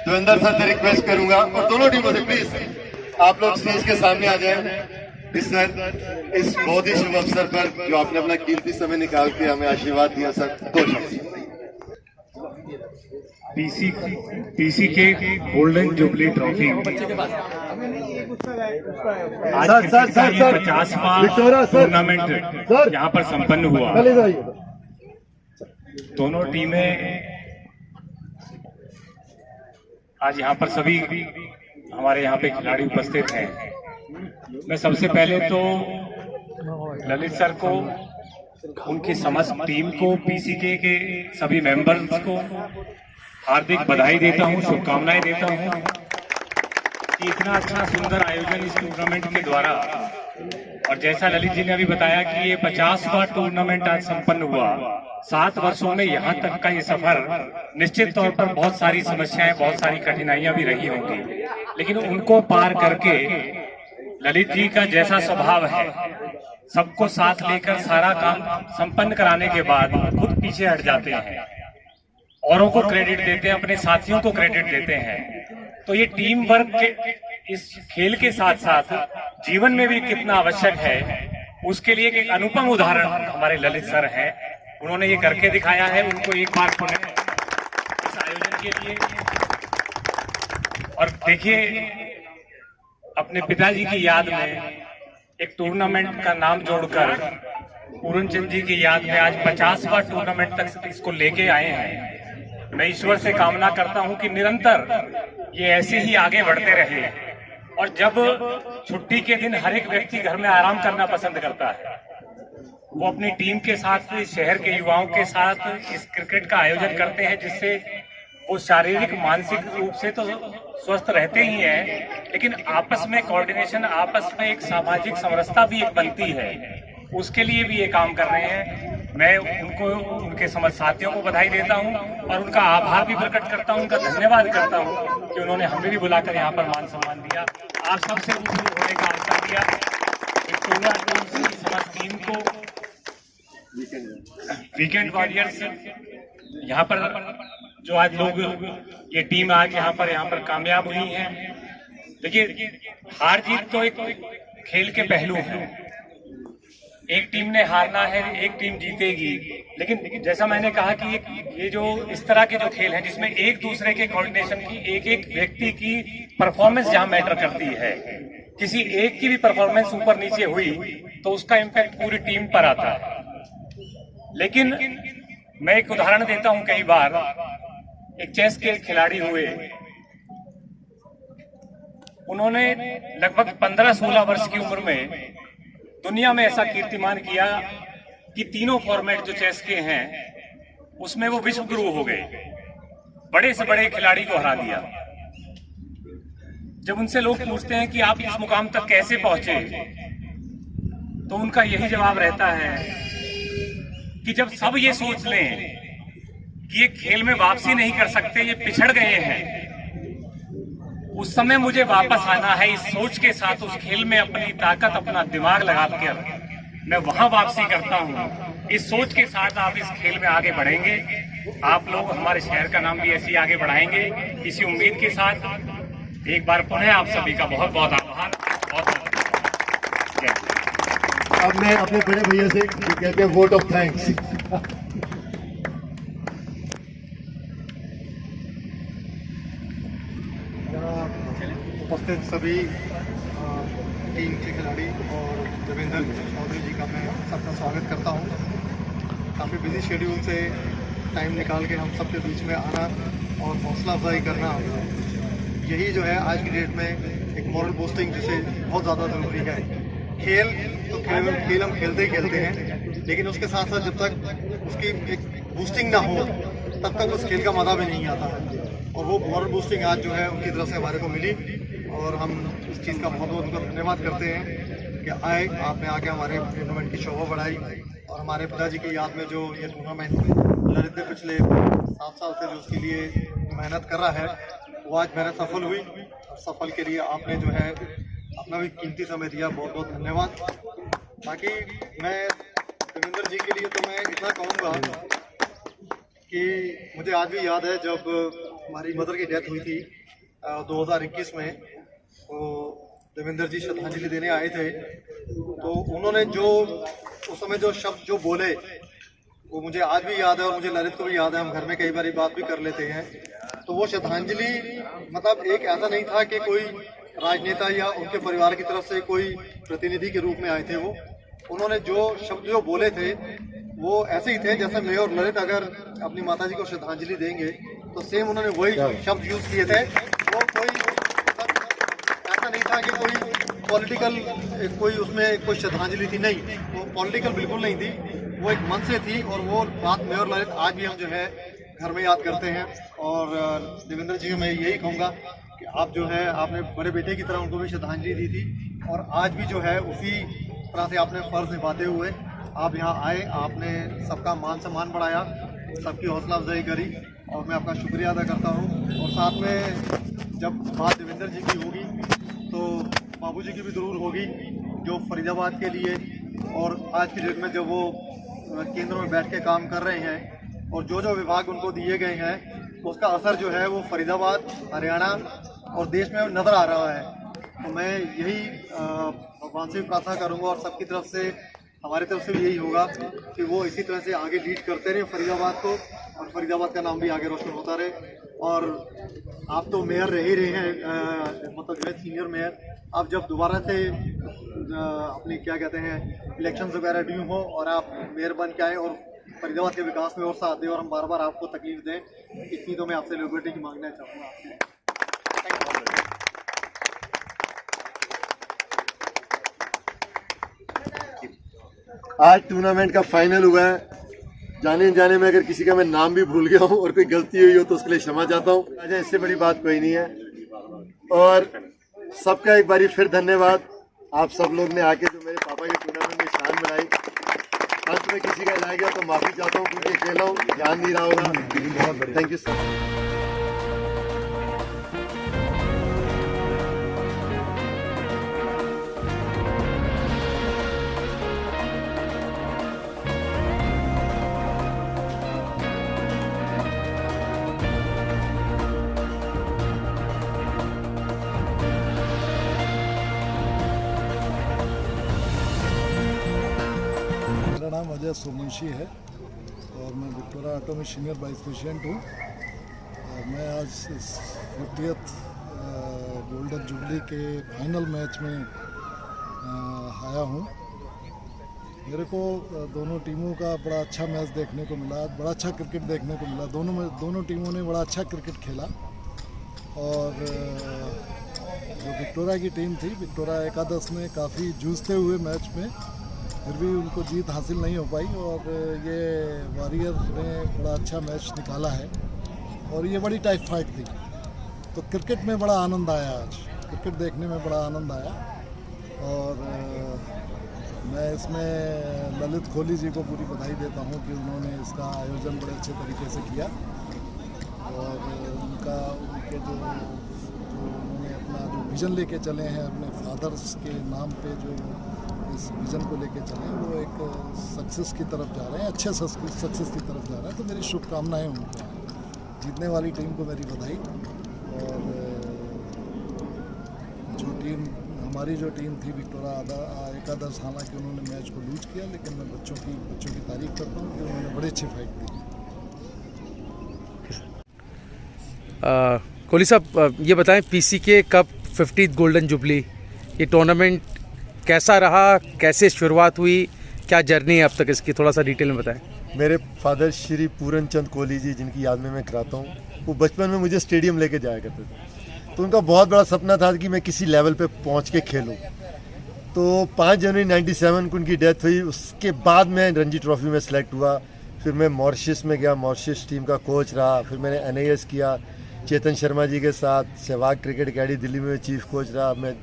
Devendra sir से request करूंगा और दोनों टीमों से प्लीज आप लोग स्टेज के सामने आ जाएं। इस सर इस बहुत ही शुभ अवसर पर जो आपने अपना कीमती समय निकाल के हमें आशीर्वाद दिया सर, दो शब्द। पीसी के गोल्डन जुबली ट्रॉफी आज सर 50वां टूर्नामेंट यहाँ पर संपन्न हुआ। दोनों टीमें आज यहाँ पर सभी हमारे यहाँ पे खिलाड़ी उपस्थित हैं। मैं सबसे पहले तो ललित सर को, उनकी समस्त टीम को, पीसीके के सभी मेंबर्स को हार्दिक बधाई देता हूं, शुभकामनाएं देता हूं कि इतना अच्छा सुंदर आयोजन इस टूर्नामेंट के द्वारा। और जैसा ललित जी ने अभी बताया कि ये 50वां टूर्नामेंट आज संपन्न हुआ। 7 वर्षों में यहाँ तक का ये सफर निश्चित तौर पर बहुत सारी समस्याएं, बहुत सारी कठिनाइयां भी रही होंगी, लेकिन उनको पार करके ललित जी का जैसा स्वभाव है, सबको साथ लेकर सारा काम संपन्न कराने के बाद खुद पीछे हट जाते हैं, औरों को क्रेडिट देते हैं, अपने साथियों को क्रेडिट देते हैं। तो ये टीम वर्क के इस खेल के साथ साथ जीवन में भी कितना आवश्यक है, उसके लिए एक अनुपम उदाहरण हमारे ललित सर हैं। उन्होंने ये करके दिखाया है। उनको एक बार पुनः इस आयोजन के लिए। और देखिए, अपने पिताजी की याद में एक टूर्नामेंट का नाम जोड़कर पूरन चंद जी की याद में आज 50वां टूर्नामेंट तक इसको लेके आए हैं। मैं ईश्वर से कामना करता हूं कि निरंतर ये ऐसे ही आगे बढ़ते रहे। और जब छुट्टी के दिन हर एक व्यक्ति घर में आराम करना पसंद करता है, वो अपनी टीम के साथ, शहर के युवाओं के साथ इस क्रिकेट का आयोजन करते हैं, जिससे वो शारीरिक मानसिक रूप से तो स्वस्थ रहते ही हैं, लेकिन आपस में कोऑर्डिनेशन, आपस में एक सामाजिक समरसता भी एक बनती है। उसके लिए भी ये काम कर रहे हैं। मैं उनको, उनके समस्त साथियों को बधाई देता हूं और उनका आभार भी प्रकट करता हूं, उनका धन्यवाद करता हूं कि उन्होंने हमें भी बुलाकर यहाँ पर मान सम्मान दिया, आप सबसे रूबरू होने का अवसर दिया। इस टूर्नामेंट की समस्त टीम को, वीकेंड वॉरियर्स, यहाँ पर जो आज लोग, ये टीम आज यहाँ पर कामयाब हुई है। देखिए, हार जीत तो एक खेल के पहलू हैं। एक टीम ने हारना है, एक टीम जीतेगी, लेकिन जैसा मैंने कहा कि ये जो इस तरह के जो खेल हैं, जिसमें एक दूसरे के कोऑर्डिनेशन की, एक एक व्यक्ति की परफॉर्मेंस जहां मैटर करती है, किसी एक की भी परफॉर्मेंस ऊपर नीचे हुई तो उसका इम्पैक्ट पूरी टीम पर आता है। लेकिन मैं एक उदाहरण देता हूं। कई बार एक चेस के खिलाड़ी हुए, उन्होंने लगभग 15-16 वर्ष की उम्र में दुनिया में ऐसा कीर्तिमान किया कि तीनों फॉर्मेट जो चेस के हैं उसमें वो विश्व गुरु हो गए, बड़े से बड़े खिलाड़ी को हरा दिया। जब उनसे लोग पूछते हैं कि आप इस मुकाम तक कैसे पहुंचे, तो उनका यही जवाब रहता है कि जब सब ये सोच लें कि ये खेल में वापसी नहीं कर सकते, ये पिछड़ गए हैं, उस समय मुझे वापस आना है। इस सोच के साथ उस खेल में अपनी ताकत, अपना दिमाग लगाकर मैं वहां वापसी करता हूं। इस सोच के साथ आप इस खेल में आगे बढ़ेंगे, आप लोग हमारे शहर का नाम भी ऐसे ही आगे बढ़ाएंगे। इसी उम्मीद के साथ एक बार पुनः आप सभी का बहुत बहुत आभार। अब मैं अपने बड़े भैया से कहते हैं वोट ऑफ थैंक्स। उपस्थित सभी टीम के खिलाड़ी और देवेंद्र चौधरी जी का मैं सबका स्वागत करता हूं। काफ़ी बिजी शेड्यूल से टाइम निकाल के हम सबके बीच में आना और हौसला अफजाई करना, यही जो है आज की डेट में एक मॉरल बूस्टिंग जिसे बहुत ज़्यादा ज़रूरी है। खेल तो खेल हम खेलते ही खेलते हैं, लेकिन उसके साथ साथ जब तक उसकी एक बूस्टिंग ना हो तब तक उस खेल का मज़ा भी नहीं आता है। और वो मॉरल बूस्टिंग आज जो है उनकी तरफ से हमारे को मिली और हम इस चीज़ का बहुत बहुत उनका धन्यवाद करते हैं कि आए, आपने आके हमारे टूर्नामेंट की शोभा बढ़ाई। और हमारे पिताजी की याद में जो ये टूर्नामेंट ललित ने पिछले 7 साल से जो उसके लिए मेहनत कर रहा है, वो आज मेहनत सफल हुई। और सफल के लिए आपने जो है अपना भी कीमती समय दिया, बहुत बहुत धन्यवाद। बाकी मैं देवेंद्र जी के लिए तो मैं इतना कहूँगा कि मुझे आज भी याद है जब हमारी मदर की डेथ हुई थी 2021 में, तो देवेंद्र जी श्रद्धांजलि देने आए थे। तो उन्होंने जो उस समय जो शब्द जो बोले वो मुझे आज भी याद है और मुझे ललित को भी याद है। हम घर में कई बार बात भी कर लेते हैं। तो वो श्रद्धांजलि मतलब एक ऐसा नहीं था कि कोई राजनेता या उनके परिवार की तरफ से कोई प्रतिनिधि के रूप में आए थे। वो उन्होंने जो शब्द जो बोले थे वो ऐसे ही थे जैसे मैं और ललित अगर अपनी माताजी को श्रद्धांजलि देंगे तो सेम उन्होंने वही शब्द यूज किए थे। वो कोई ऐसा नहीं था कि कोई पॉलिटिकल कोई उसमें कोई श्रद्धांजलि थी, नहीं, वो पॉलिटिकल बिल्कुल नहीं थी। वो एक मन से थी और वो बात मैं और ललित आज भी हम जो है घर में याद करते हैं। और देवेंद्र जी मैं यही कहूँगा कि आप जो है आपने बड़े बेटे की तरह उनको भी श्रद्धांजलि दी थी और आज भी जो है उसी तरह से आपने फर्ज निभाते हुए आप यहाँ आए, आपने सबका मान सम्मान बढ़ाया, सबकी हौसला अफजाई करी और मैं आपका शुक्रिया अदा करता हूँ। और साथ में जब बात देवेंद्र जी की होगी तो बाबूजी की भी ज़रूर होगी, जो फरीदाबाद के लिए और आज की डेट में जब वो केंद्रों में बैठ के काम कर रहे हैं और जो जो विभाग उनको दिए गए हैं उसका असर जो है वो फरीदाबाद, हरियाणा और देश में नज़र आ रहा है। तो मैं यही भगवान से प्रार्थना करूंगा और सबकी तरफ से हमारी तरफ से भी यही होगा कि वो इसी तरह से आगे लीड करते रहे फरीदाबाद को और फरीदाबाद का नाम भी आगे रोशन होता रहे। और आप तो मेयर रह ही रहे हैं, मतलब जो है सीनियर मेयर, आप जब दोबारा से अपनी क्या कहते हैं इलेक्शन वगैरह ड्यू हो और आप मेयर बन के आए और फरीदाबाद के विकास में और साथ दें और हम बार बार आपको तकलीफ दें, इतनी तो मैं आपसे लिबर्टी की मांगना चाहूँगा आपसे। आज टूर्नामेंट का फाइनल हुआ है। जाने जाने में अगर किसी का मैं नाम भी भूल गया हूँ और कोई गलती हुई हो तो उसके लिए क्षमा चाहता हूँ। अच्छा, इससे बड़ी बात कोई नहीं है। और सबका एक बारी फिर धन्यवाद, आप सब लोग ने आके जो मेरे पापा के टूर्नामेंट में शान बनाई। अंत में किसी का इलाज गया तो माफी चाहता हूँ क्योंकि अकेला हूँ, ध्यान नहीं रहा होगा। Thank you sir. मेरा नाम अजय सोमवंशी है और मैं विक्टोरिया ऑटो में सीनियर वाइस प्रेसिडेंट हूँ। और मैं आज इस 50th गोल्डन जुबली के फाइनल मैच में आया हूँ। मेरे को दोनों टीमों का बड़ा अच्छा मैच देखने को मिला, बड़ा अच्छा क्रिकेट देखने को मिला। दोनों टीमों ने बड़ा अच्छा क्रिकेट खेला। और जो विक्टोरिया की टीम थी, विक्टोरिया एकादश ने काफ़ी जूझते हुए मैच में फिर भी उनको जीत हासिल नहीं हो पाई और ये वॉरियर ने बड़ा अच्छा मैच निकाला है और ये बड़ी टाइट फाइट थी। तो क्रिकेट में बड़ा आनंद आया, आज क्रिकेट देखने में बड़ा आनंद आया। और मैं इसमें ललित कोहली जी को पूरी बधाई देता हूँ कि उन्होंने इसका आयोजन बड़े अच्छे तरीके से किया और उनके जो उन्होंने अपना जो विज़न लेके चले हैं, अपने फादर्स के नाम पे जो इस विज़न को लेके चले, वो एक सक्सेस की तरफ जा रहे हैं, अच्छे सक्सेस की तरफ जा रहे हैं। तो मेरी शुभकामनाएं उनको, जीतने वाली टीम को मेरी बधाई। और जो टीम हमारी जो टीम थी विक्टोरिया एकादश, हालांकि उन्होंने मैच को लूज किया, लेकिन मैं बच्चों की तारीफ करता हूँ कि उन्होंने बड़ी अच्छी फाइट की। कोहली साहब, ये बताएं PCK cup 50th golden jubilee, ये टूर्नामेंट कैसा रहा, कैसे शुरुआत हुई, क्या जर्नी है अब तक इसकी, थोड़ा सा डिटेल में बताएं। मेरे फादर श्री पूरन चंद कोहली जी, जिनकी याद में मैं कराता हूँ, वो बचपन में मुझे स्टेडियम लेके जाया करते थे। तो उनका बहुत बड़ा सपना था कि मैं किसी लेवल पे पहुँच के खेलूँ। तो 5 जनवरी 97 को उनकी डेथ हुई। उसके बाद मैं रणजी ट्रॉफी में सेलेक्ट हुआ। फिर मैं मॉरिशस में गया, मॉरिशस टीम का कोच रहा। फिर मैंने NIS किया चेतन शर्मा जी के साथ। सहवाग क्रिकेट अकेडमी दिल्ली में चीफ कोच रहा। मैं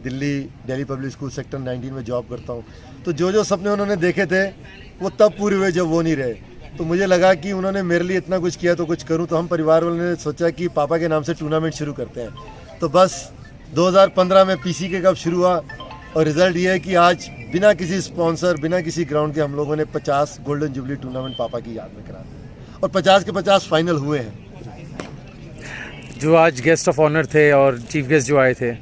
दिल्ली पब्लिक स्कूल सेक्टर 19 में जॉब करता हूँ। तो जो सपने उन्होंने देखे थे वो तब पूरे हुए जब वो नहीं रहे। तो मुझे लगा कि उन्होंने मेरे लिए इतना कुछ किया तो कुछ करूँ। तो हम परिवार वालों ने सोचा कि पापा के नाम से टूर्नामेंट शुरू करते हैं। तो बस 2015 में PCK कप शुरू हुआ और रिज़ल्ट ये है कि आज बिना किसी स्पॉन्सर, बिना किसी ग्राउंड के हम लोगों ने 50 गोल्डन जुबली टूर्नामेंट पापा की याद में करा और 50 के 50 फाइनल हुए हैं। जो आज गेस्ट ऑफ ऑनर थे और चीफ गेस्ट जो आए थे,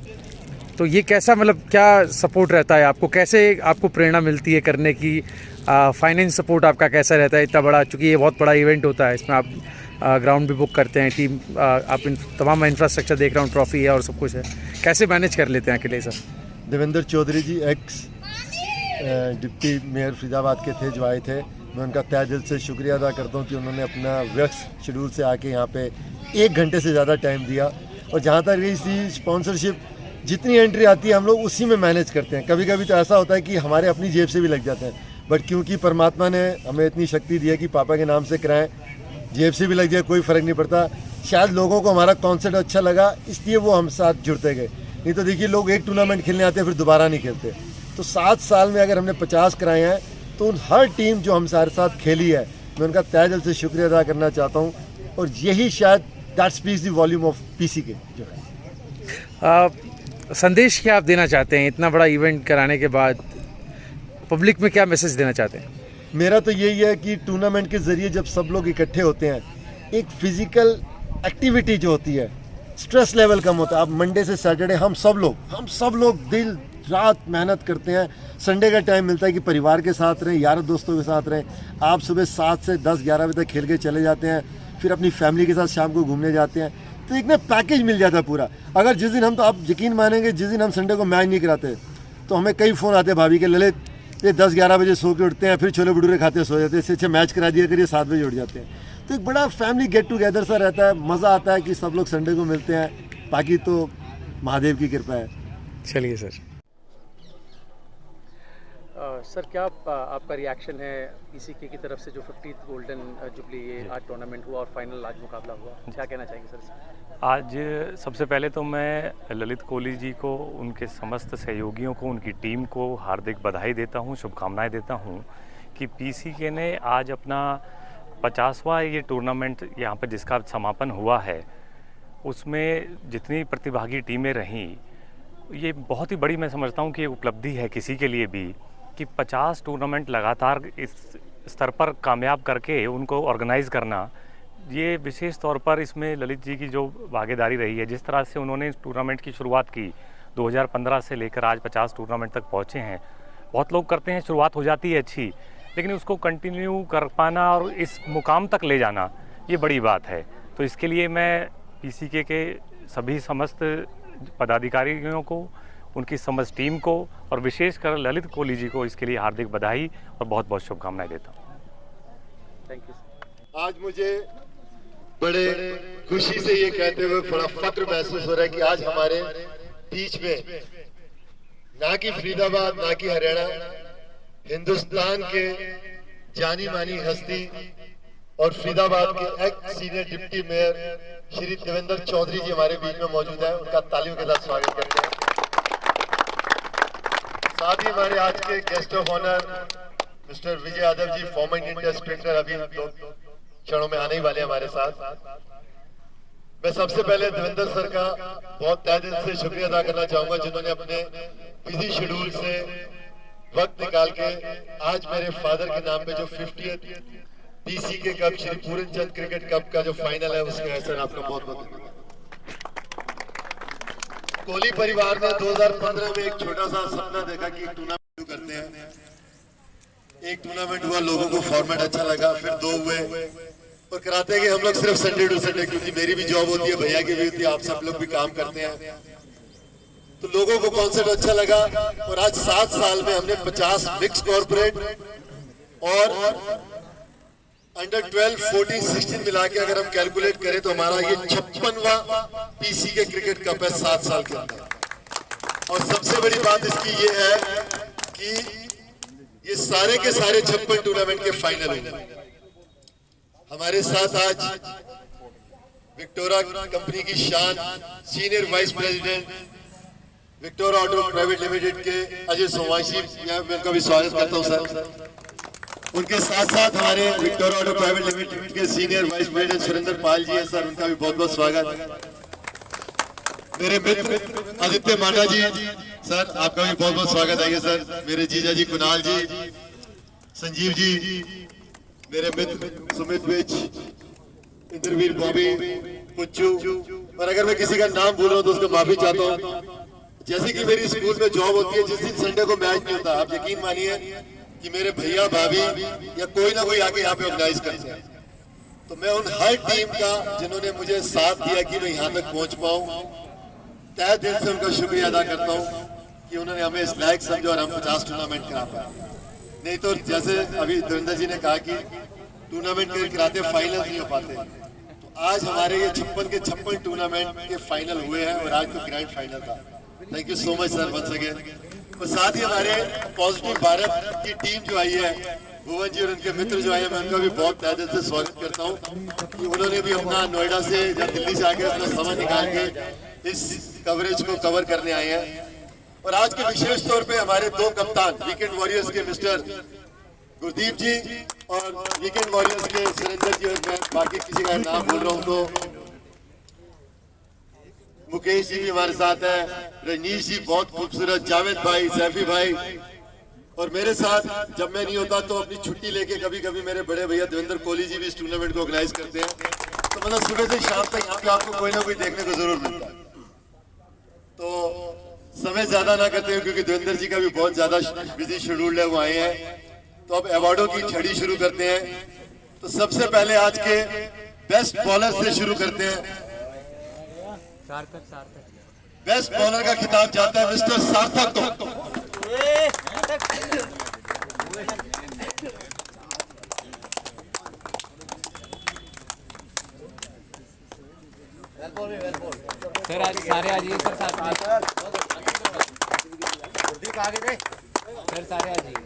तो ये कैसा मतलब क्या सपोर्ट रहता है आपको, कैसे आपको प्रेरणा मिलती है करने की, फाइनेंस सपोर्ट आपका कैसा रहता है इतना बड़ा, चूँकि ये बहुत बड़ा इवेंट होता है, इसमें आप ग्राउंड भी बुक करते हैं, टीम आप इन तमाम इंफ्रास्ट्रक्चर देख रहा हूँ, ट्रॉफी है और सब कुछ है, कैसे मैनेज कर लेते हैं अकेले सर? देवेंद्र चौधरी जी एक्स डिप्टी मेयर फरीदाबाद के थे जो आए थे, मैं उनका तहे दिल से शुक्रिया अदा करता हूँ कि उन्होंने अपना व्यस्त शेड्यूल से आके यहाँ पे 1 घंटे से ज़्यादा टाइम दिया। और जहाँ तक रही सी स्पॉन्सरशिप, जितनी एंट्री आती है हम लोग उसी में मैनेज करते हैं। कभी कभी तो ऐसा होता है कि हमारे अपनी जेब से भी लग जाते हैं, बट क्योंकि परमात्मा ने हमें इतनी शक्ति दी है कि पापा के नाम से कराएं, जेब से भी लग जाए कोई फ़र्क नहीं पड़ता। शायद लोगों को हमारा कॉन्सेप्ट अच्छा लगा इसलिए वो हम साथ जुड़ते गए, नहीं तो देखिए लोग एक टूर्नामेंट खेलने आते हैं फिर दोबारा नहीं खेलते। तो 7 साल में अगर हमने 50 कराए हैं तो उन हर टीम जो हम सारे साथ खेली है, मैं उनका तहे दिल से शुक्रिया अदा करना चाहता हूँ। और यही शायद that speaks the volume of PCK जो है। संदेश क्या आप देना चाहते हैं इतना बड़ा इवेंट कराने के बाद, पब्लिक में क्या मैसेज देना चाहते हैं? मेरा तो यही है कि टूर्नामेंट के ज़रिए जब सब लोग इकट्ठे होते हैं, एक फिज़िकल एक्टिविटी जो होती है, स्ट्रेस लेवल कम होता है। अब मंडे से सैटरडे हम सब लोग दिल रात मेहनत करते हैं, संडे का टाइम मिलता है कि परिवार के साथ रहें, यार दोस्तों के साथ रहें। आप सुबह 7 से 10-11 बजे तक खेल के चले जाते हैं, फिर अपनी फैमिली के साथ शाम को घूमने जाते हैं, तो एक ना पैकेज मिल जाता है पूरा। अगर जिस दिन हम, तो आप यकीन मानेंगे, जिस दिन हम संडे को मैच नहीं कराते तो हमें कई फ़ोन आते हैं भाभी के, ललित ये 10-11 बजे सो के उठते हैं, फिर छोले भटूरे खाते सो जाते हैं, इससे अच्छा मैच करा दिया करिए, 7 बजे उठ जाते हैं। तो एक बड़ा फैमिली गेट टुगेदर सा रहता है, मज़ा आता है कि सब लोग संडे को मिलते हैं। बाकी तो महादेव की कृपा है। चलिए सर। सर क्या आपका रिएक्शन है पीसीके की तरफ से जो 50th गोल्डन जुबली ये आज टूर्नामेंट हुआ और फाइनल आज मुकाबला हुआ, क्या कहना चाहेंगे सर? आज सबसे पहले तो मैं ललित कोहली जी को, उनके समस्त सहयोगियों को, उनकी टीम को हार्दिक बधाई देता हूं, शुभकामनाएं देता हूं कि पीसीके ने आज अपना 50वां ये टूर्नामेंट यहाँ पर जिसका समापन हुआ है, उसमें जितनी प्रतिभागी टीमें रहीं, ये बहुत ही बड़ी मैं समझता हूँ कि उपलब्धि है किसी के लिए भी कि 50 टूर्नामेंट लगातार इस स्तर पर कामयाब करके उनको ऑर्गेनाइज़ करना। ये विशेष तौर पर इसमें ललित जी की जो भागीदारी रही है, जिस तरह से उन्होंने इस टूर्नामेंट की शुरुआत की 2015 से लेकर आज 50 टूर्नामेंट तक पहुँचे हैं। बहुत लोग करते हैं, शुरुआत हो जाती है अच्छी, लेकिन उसको कंटिन्यू कर पाना और इस मुकाम तक ले जाना, ये बड़ी बात है। तो इसके लिए मैं पीसीके के सभी समस्त पदाधिकारियों को, उनकी समस्त टीम को और विशेषकर ललित कोहली जी को इसके लिए हार्दिक बधाई और बहुत बहुत शुभकामनाएं देता हूँ। Thank you. आज मुझे बड़े खुशी से ये कहते हुए बड़ा फख्र महसूस हो रहा है कि आज हमारे बीच में ना कि फरीदाबाद, ना कि हरियाणा, हिंदुस्तान के जानी मानी हस्ती और फरीदाबाद के ex senior deputy mayor Shri Devendra Chaudhary ji हमारे बीच में मौजूद है। उनका तालियों के साथ स्वागत करते हैं। साथ ही हमारे आज के guest of honour Mister Vijay Yadav ji, former Indian test cricketer, अभी 2 क्षणों में आने ही वाले हमारे साथ। मैं सबसे पहले देवेंद्र सर का बहुत तहे दिल से शुक्रिया अदा करना चाहूंगा, जिन्होंने अपने बिजी शेड्यूल से वक्त निकाल के आज मेरे फादर के नाम पे जो 50th PCK cup Shri Puran Chand cricket cup का जो फाइनल है उसके अवसर आपका बहुत बहुत धन्यवाद। कोहली परिवार ने 2015 में एक छोटा सा सपना देखा कि एक टूर्नामेंट करते हैं। एक टूर्नामेंट हुआ, लोगों को फॉर्मेट अच्छा लगा, फिर 2 हुए और कराते गए हम लोग सिर्फ संडे टू संडे, क्योंकि मेरी भी जॉब होती है, भैया की भी होती है, आप सब लोग भी काम करते हैं, तो लोगों को कॉन्सेप्ट अच्छा लगा। और आज 7 साल में हमने 50 मिक्स कॉर्पोरेट और अंडर 12, 14, 16 मिला के अगर हम कैलकुलेट करें तो हमारा ये 56वां पीसीके क्रिकेट कप है 7 साल के अंदर। और सबसे बड़ी बात इसकी ये है कि ये सारे के सारे 56 टूर्नामेंट के फाइनल हुए। हमारे साथ आज विक्टोरा कंपनी की शान senior vice president Victora Auto Private Limited के अजय सोमाशी, मैं उनका भी स्वागत करता हूं सर। उनके साथ साथ हमारे विक्टोरा ऑटो प्राइवेट लिमिटेड के senior vice president Surendra Pal ji हैं सर, उनका भी बहुत बहुत स्वागत। मेरे मित्र आदित्य मांडा जी सर, आपका भी बहुत बहुत स्वागत है सर। मेरे जीजा जी कुणाल जी, संजीव जी, मेरे मित्र सुमित विच, इंद्रवीर बॉबी, पुच्चू, और अगर मैं किसी का नाम भूल रहा हूं तो उसको माफी चाहता हूं। जैसे कि मेरी स्कूल में जॉब होती है, जिस दिन संडे को मैच नहीं होता, आप यकीन मानिए कि मेरे भैया भाभी या कोई ना कोई आके यहाँ पे ऑर्गेनाइज करते हैं। तो मैं उन हर टीम का जिन्होंने मुझे साथ दिया कि मैं यहाँ तक पहुंच पाऊं, तहे दिल से उनका शुक्रिया अदा करता हूं कि उन्होंने हमें इस लायक समझा और हम 50 टूर्नामेंट करा पाए। नहीं तो जैसे अभी देवेंद्र जी ने कहा कि टूर्नामेंट कराते फाइनल नहीं हो पाते, तो आज हमारे ये 56 के 56 टूर्नामेंट के फाइनल हुए हैं और आज तो ग्रैंड फाइनल था। Thank you so much sir once again. और साथ ही हमारे पॉजिटिव भारत की टीम जो आई है, भुवन जी और उनके मित्र जो आए हैं, मैं उनका भी बहुत तहे दिल से स्वागत करता हूं कि उन्होंने भी अपना नोएडा से या दिल्ली से आके अपना समय निकाल के इस कवरेज को कवर करने आए हैं। और आज के विशेष तौर पे हमारे दो कप्तान वीकेंड वॉरियर्स के मिस्टर गुरदीप जी और वीकेंड वॉरियर्स के सुरेंद्र जी, और मैं बाकी किसी का नाम बोल रहा हूं तो मुकेश जी भी हमारे साथ है, रजनीश जी बहुत खूबसूरत, जावेद भाई, सैफी भाई, और मेरे साथ जब मैं नहीं होता तो अपनी छुट्टी लेके कभी कभी मेरे बड़े भैया देवेंद्र कोहली जी भी इस टूर्नामेंट को ऑर्गेनाइज करते हैं। तो मतलब सुबह से शाम तक यहाँ पे आपको कोई ना कोई देखने को जरूर मिलता है। तो समय ज्यादा ना करते हैं क्योंकि देवेंद्र जी का भी बहुत ज्यादा बिजी शेड्यूल है, वो आए हैं। तो अब अवार्डों की छड़ी शुरू करते हैं। तो सबसे पहले आज के बेस्ट बॉलर से शुरू करते हैं। बेस्ट बॉलर का खिताब जाता है मिस्टर सार्थक को। सर आज सारे आ जाइए सर, साथ में सर सारे आ जाइए।